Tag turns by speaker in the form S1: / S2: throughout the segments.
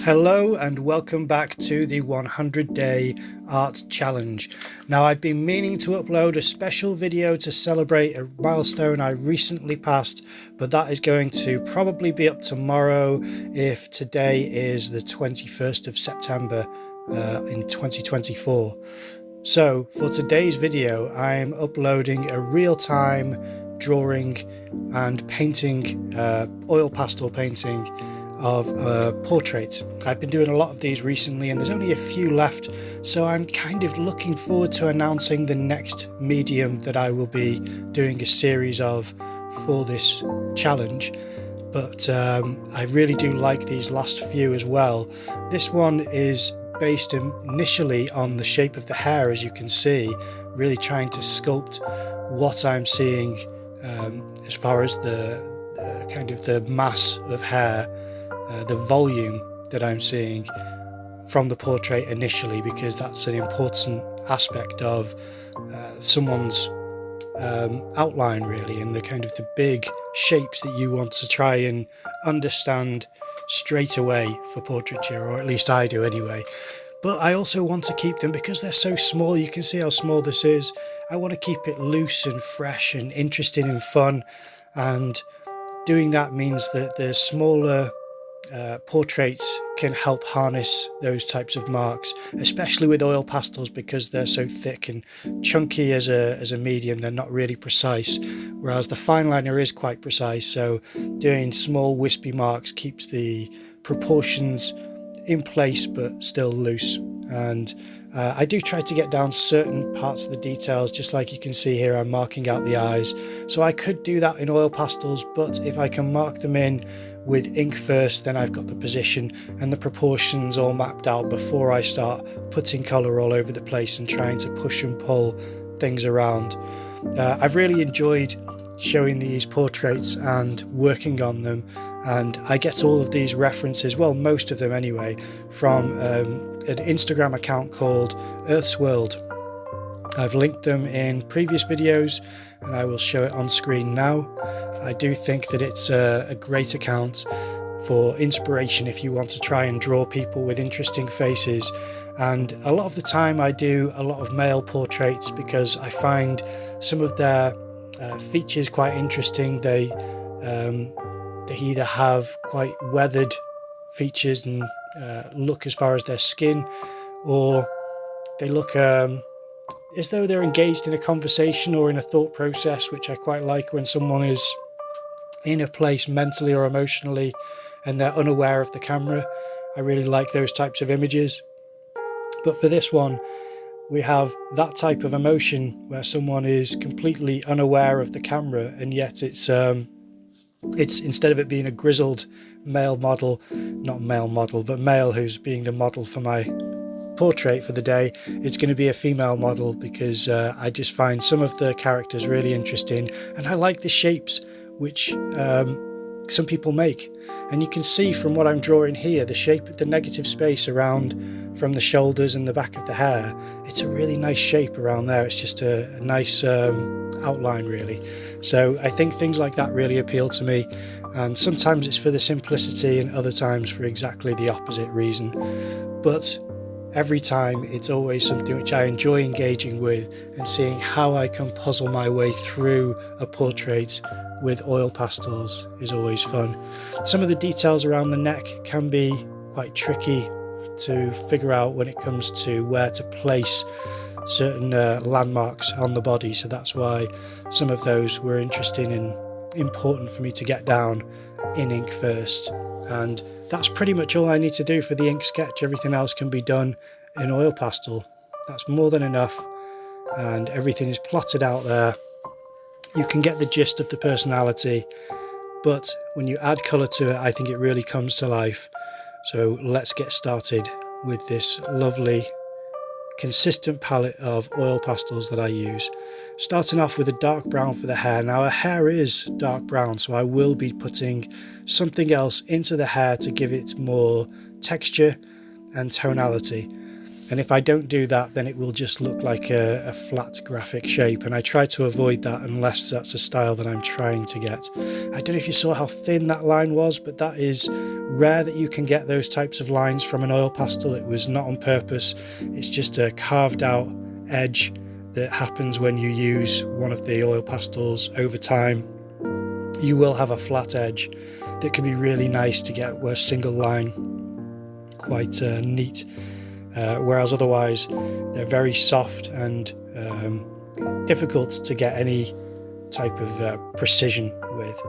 S1: Hello and welcome back to the 100 Day Art Challenge. Now, I've been meaning to upload a special video to celebrate a milestone I recently passed, but that is going to probably be up tomorrow if today is the 21st of September in 2024. So for today's video, I'm uploading a real-time drawing and painting, oil pastel painting of a portrait. I've been doing a lot of these recently and there's only a few left, so I'm kind of looking forward to announcing the next medium that I will be doing a series of for this challenge. But I really do like these last few as well. This one is based initially on the shape of the hair, as you can see, really trying to sculpt what I'm seeing as far as the kind of the mass of hair, the volume that I'm seeing from the portrait initially, because that's an important aspect of someone's outline really, and the kind of the big shapes that you want to try and understand straight away for portraiture, or at least I do anyway. But I also want to keep them, because they're so small, you can see how small this is, I want to keep it loose and fresh and interesting and fun, and doing that means that the smaller portraits can help harness those types of marks, especially with oil pastels, because they're so thick and chunky as a medium. They're not really precise, whereas the fine liner is quite precise, so doing small wispy marks keeps the proportions in place but still loose. And I do try to get down certain parts of the details, just like you can see here I'm marking out the eyes, so I could do that in oil pastels, but if I can mark them in with ink first, then I've got the position and the proportions all mapped out before I start putting colour all over the place and trying to push and pull things around. I've really enjoyed showing these portraits and working on them, and I get all of these references, well, most of them anyway, from an Instagram account called Earth's World. I've linked them in previous videos and I will show it on screen now. I do think that it's a great account for inspiration if you want to try and draw people with interesting faces, and a lot of the time I do a lot of male portraits because I find some of their features quite interesting. They either have quite weathered features and look as far as their skin, or they look as though they're engaged in a conversation or in a thought process, which I quite like when someone is in a place mentally or emotionally and they're unaware of the camera. I really like those types of images. But for this one, we have that type of emotion where someone is completely unaware of the camera, and yet it's instead of it being a grizzled male model, not male model, but male who's being the model for my portrait for the day, it's going to be a female model, because I just find some of the characters really interesting, and I like the shapes which some people make. And you can see from what I'm drawing here, the shape, the negative space around from the shoulders and the back of the hair, it's a really nice shape around there. It's just a nice outline really. So I think things like that really appeal to me, and sometimes it's for the simplicity and other times for exactly the opposite reason. But every time it's always something which I enjoy engaging with, and seeing how I can puzzle my way through a portrait with oil pastels is always fun. Some of the details around the neck can be quite tricky to figure out when it comes to where to place certain landmarks on the body, so that's why some of those were interesting and important for me to get down in ink first. And that's pretty much all I need to do for the ink sketch. Everything else can be done in oil pastel. That's more than enough, and everything is plotted out there. You can get the gist of the personality, but when you add colour to it, I think it really comes to life. So let's get started with this lovely consistent palette of oil pastels that I use. Starting off with a dark brown for the hair. Now her hair is dark brown, so I will be putting something else into the hair to give it more texture and tonality. And if I don't do that, then it will just look like a flat graphic shape, and I try to avoid that unless that's a style that I'm trying to get. I don't know if you saw how thin that line was, but that is rare that you can get those types of lines from an oil pastel. It was not on purpose. It's just a carved out edge that happens when you use one of the oil pastels over time. You will have a flat edge that can be really nice to get a single line quite neat, whereas otherwise they're very soft and difficult to get any type of precision with.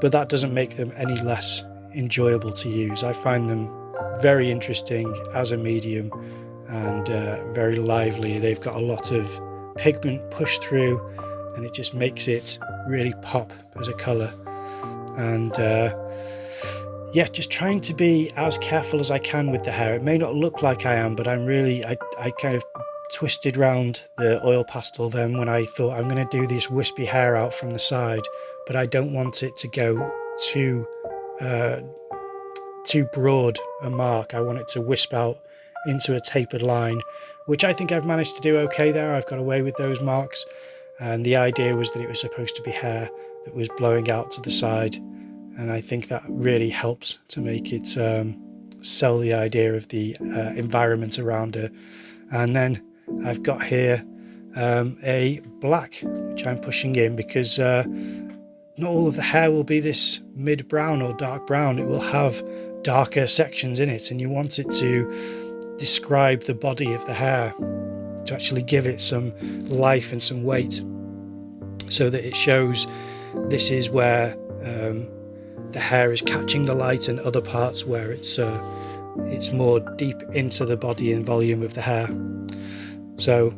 S1: But that doesn't make them any less enjoyable to use. I find them very interesting as a medium and very lively. They've got a lot of pigment pushed through, and it just makes it really pop as a colour. And yeah, just trying to be as careful as I can with the hair. It may not look like I am, but I'm really, I kind of twisted round the oil pastel then when I thought I'm going to do this wispy hair out from the side, but I don't want it to go too broad a mark. I want it to wisp out into a tapered line, which I think I've managed to do okay there. I've got away with those marks, and the idea was that it was supposed to be hair that was blowing out to the side, and I think that really helps to make it sell the idea of the environment around it. And then I've got here a black, which I'm pushing in because not all of the hair will be this mid-brown or dark brown. It will have darker sections in it, and you want it to describe the body of the hair, to actually give it some life and some weight, so that it shows this is where the hair is catching the light, and other parts where it's more deep into the body and volume of the hair. So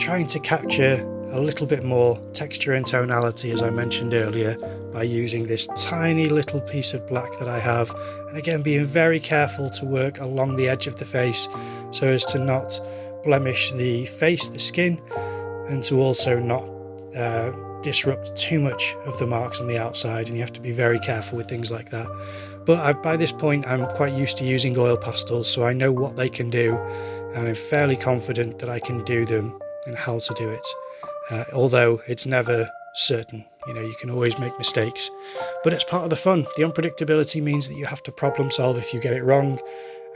S1: trying to capture a little bit more texture and tonality, as I mentioned earlier, by using this tiny little piece of black that I have, and again being very careful to work along the edge of the face so as to not blemish the face, the skin, and to also not disrupt too much of the marks on the outside, and you have to be very careful with things like that. But by this point I'm quite used to using oil pastels, so I know what they can do, and I'm fairly confident that I can do them and how to do it, although it's never certain. You know, you can always make mistakes, but it's part of the fun. The unpredictability means that you have to problem solve if you get it wrong,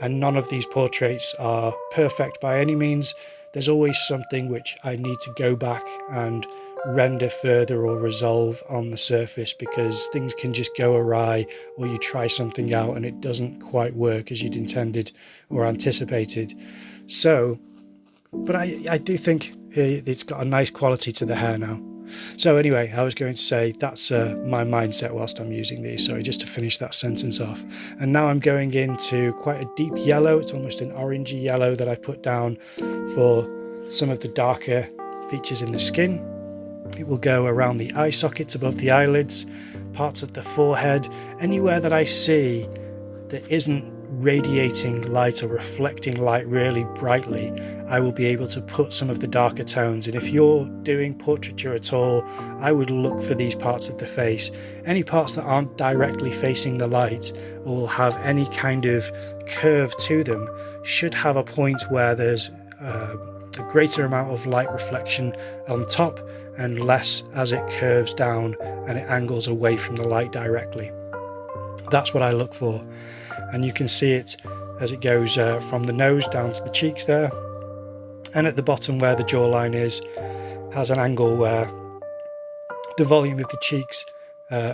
S1: and none of these portraits are perfect by any means. There's always something which I need to go back and render further or resolve on the surface, because things can just go awry, or you try something out and it doesn't quite work as you'd intended or anticipated. So, but I do think it's got a nice quality to the hair now. So anyway, I was going to say that's my mindset whilst I'm using these. Sorry, just to finish that sentence off. And now I'm going into quite a deep yellow. It's almost an orangey yellow that I put down for some of the darker features in the skin. It will go around the eye sockets, above the eyelids, parts of the forehead, anywhere that I see that isn't radiating light or reflecting light really brightly. I will be able to put some of the darker tones. And if you're doing portraiture at all, I would look for these parts of the face. Any parts that aren't directly facing the light or will have any kind of curve to them should have a point where there's a greater amount of light reflection on top and less as it curves down and it angles away from the light directly. That's what I look for, and you can see it as it goes from the nose down to the cheeks there, and at the bottom where the jawline is has an angle where the volume of the cheeks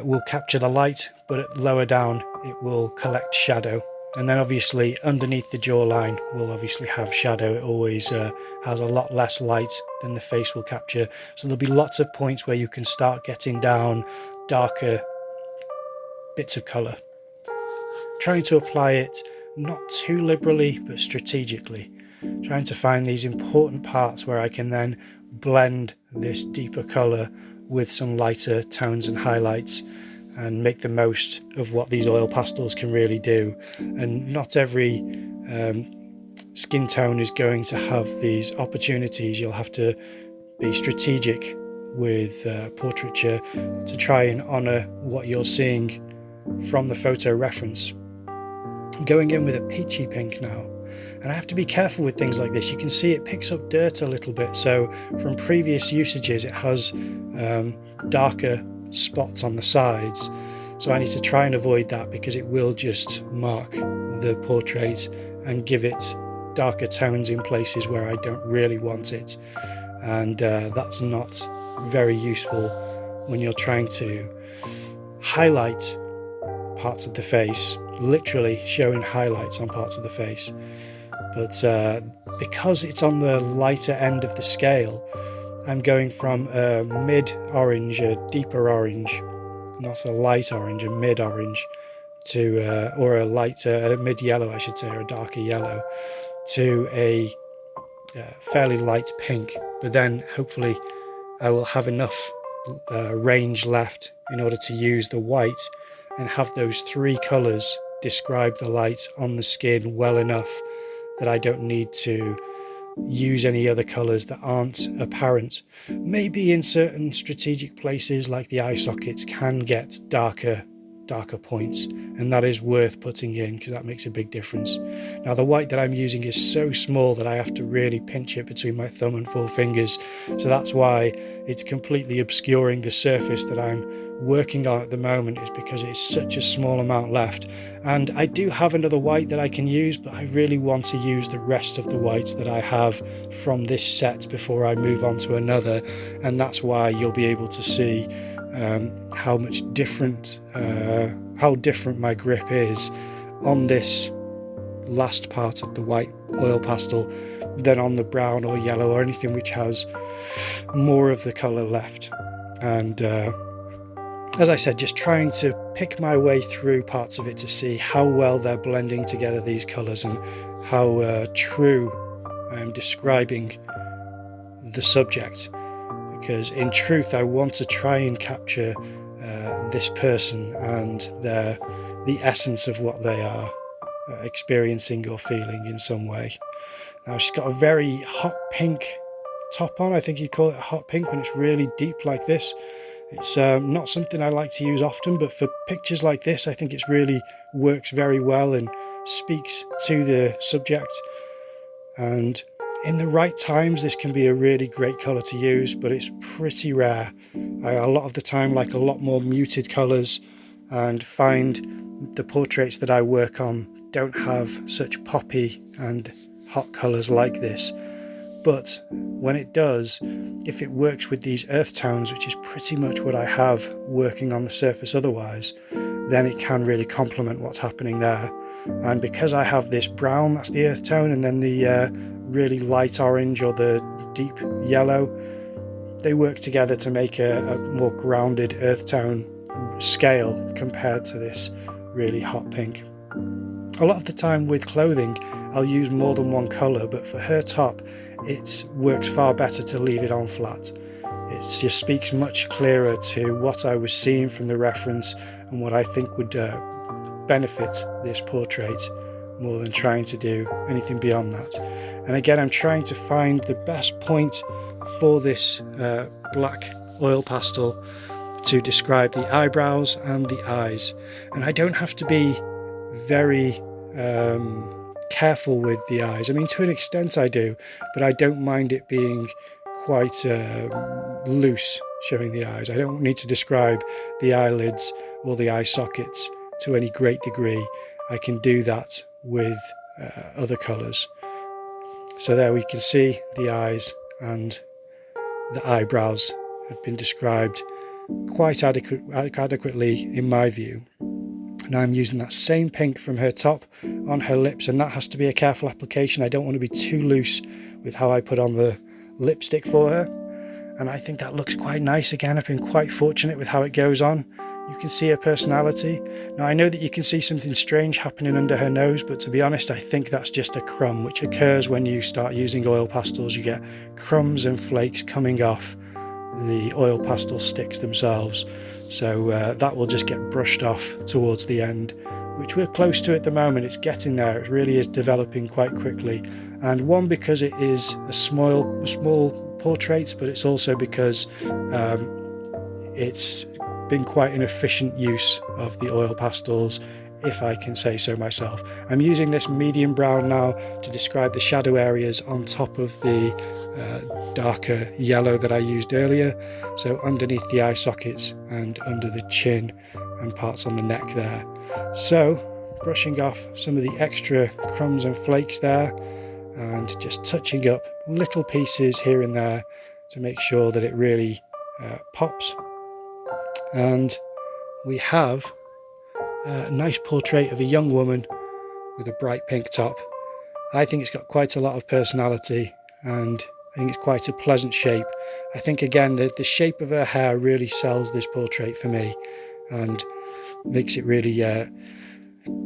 S1: will capture the light, but at lower down it will collect shadow. And then obviously underneath the jawline will obviously have shadow. It always has a lot less light than the face will capture. So there'll be lots of points where you can start getting down darker bits of colour. Trying to apply it not too liberally but strategically. Trying to find these important parts where I can then blend this deeper colour with some lighter tones and highlights, and make the most of what these oil pastels can really do. And not every skin tone is going to have these opportunities. You'll have to be strategic with portraiture to try and honour what you're seeing from the photo reference. Going in with a peachy pink now. And I have to be careful with things like this. You can see it picks up dirt a little bit, so from previous usages it has darker spots on the sides, so I need to try and avoid that, because it will just mark the portrait and give it darker tones in places where I don't really want it, and that's not very useful when you're trying to highlight parts of the face, literally showing highlights on parts of the face. But because it's on the lighter end of the scale, I'm going from a mid-orange, a deeper orange, not a light orange, a mid-orange, to or a lighter, mid-yellow I should say, or a darker yellow, to a fairly light pink. But then hopefully I will have enough range left in order to use the white and have those three colours describe the light on the skin well enough that I don't need to use any other colours that aren't apparent. Maybe in certain strategic places like the eye sockets can get darker points, and that is worth putting in because that makes a big difference. Now the white that I'm using is so small that I have to really pinch it between my thumb and four fingers, so that's why it's completely obscuring the surface that I'm working on at the moment, is because it's such a small amount left. And I do have another white that I can use, but I really want to use the rest of the whites that I have from this set before I move on to another, and that's why you'll be able to see how different my grip is on this last part of the white oil pastel than on the brown or yellow or anything which has more of the colour left. And as I said, just trying to pick my way through parts of it to see how well they're blending together, these colours, and how true I am describing the subject. Because in truth I want to try and capture this person and the essence of what they are experiencing or feeling in some way. Now she's got a very hot pink top on. I think you'd call it a hot pink when it's really deep like this. It's not something I like to use often, but for pictures like this I think it really works very well and speaks to the subject. And in the right times this can be a really great colour to use, but it's pretty rare. I a lot of the time like a lot more muted colours, and find the portraits that I work on don't have such poppy and hot colours like this. But when it does, if it works with these earth tones, which is pretty much what I have working on the surface otherwise, then it can really complement what's happening there. And because I have this brown, that's the earth tone, and then the really light orange or the deep yellow, they work together to make a more grounded earth tone scale compared to this really hot pink. A lot of the time with clothing I'll use more than one colour, but for her top it works far better to leave it on flat. It just speaks much clearer to what I was seeing from the reference and what I think would benefit this portrait, more than trying to do anything beyond that. And again, I'm trying to find the best point for this black oil pastel to describe the eyebrows and the eyes. And I don't have to be very careful with the eyes. I mean, to an extent I do, but I don't mind it being quite loose showing the eyes. I don't need to describe the eyelids or the eye sockets to any great degree. I can do that with other colours. So there we can see the eyes and the eyebrows have been described quite adequately in my view. Now I'm using that same pink from her top on her lips, and that has to be a careful application. I don't want to be too loose with how I put on the lipstick for her, and I think that looks quite nice. Again, I've been quite fortunate with how it goes on. You can see her personality. Now I know that you can see something strange happening under her nose, but to be honest I think that's just a crumb, which occurs when you start using oil pastels. You get crumbs and flakes coming off the oil pastel sticks themselves, so that will just get brushed off towards the end, which we're close to at the moment. It's getting there. It really is developing quite quickly, and one, because it is a small portrait, but it's also because it's been quite an efficient use of the oil pastels if I can say so myself. I'm using this medium brown now to describe the shadow areas on top of the darker yellow that I used earlier, so underneath the eye sockets and under the chin and parts on the neck there. So brushing off some of the extra crumbs and flakes there and just touching up little pieces here and there to make sure that it really pops. And we have a nice portrait of a young woman with a bright pink top. I think it's got quite a lot of personality, and I think it's quite a pleasant shape. I think again the shape of her hair really sells this portrait for me and makes it really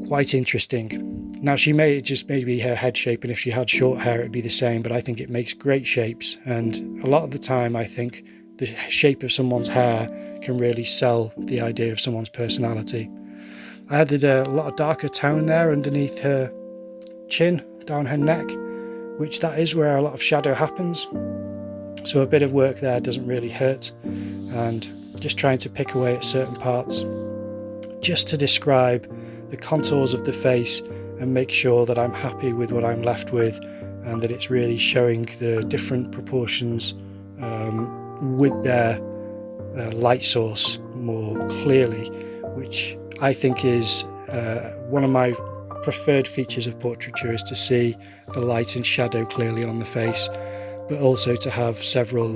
S1: quite interesting. Now she may just maybe her head shape, and if she had short hair it'd be the same, but I think it makes great shapes, and a lot of the time I think the shape of someone's hair can really sell the idea of someone's personality. I added a lot of darker tone there underneath her chin, down her neck, which that is where a lot of shadow happens, so a bit of work there doesn't really hurt, and just trying to pick away at certain parts just to describe the contours of the face and make sure that I'm happy with what I'm left with, and that it's really showing the different proportions with their light source more clearly, which I think is one of my preferred features of portraiture, is to see the light and shadow clearly on the face, but also to have several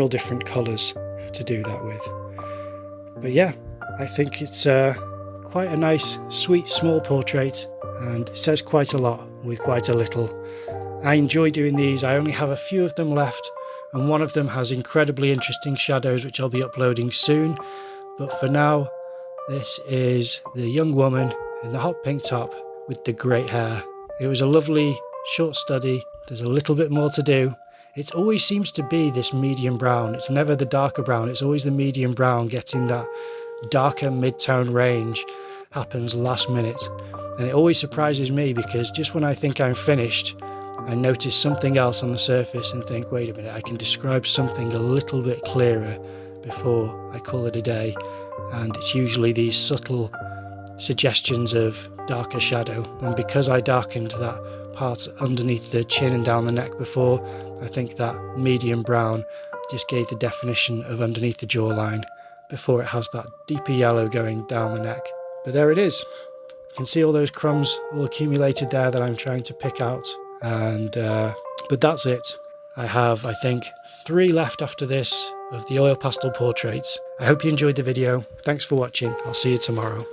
S1: different colours to do that with. But yeah, I think it's quite a nice, sweet, small portrait, and it says quite a lot with quite a little. I enjoy doing these. I only have a few of them left, and one of them has incredibly interesting shadows which I'll be uploading soon. But for now, this is the young woman in the hot pink top with the great hair. It was a lovely short study. There's a little bit more to do. It always seems to be this medium brown. It's never the darker brown. It's always the medium brown. Getting that darker mid-tone range happens last minute. And it always surprises me, because just when I think I'm finished, I notice something else on the surface and think, wait a minute, I can describe something a little bit clearer before I call it a day. And it's usually these subtle suggestions of darker shadow, and because I darkened that part underneath the chin and down the neck before, I think that medium brown just gave the definition of underneath the jawline before it has that deeper yellow going down the neck. But there it is. You can see all those crumbs all accumulated there that I'm trying to pick out, and but that's it. I have, I think, 3 left after this of the oil pastel portraits. I hope you enjoyed the video. Thanks for watching. I'll see you tomorrow.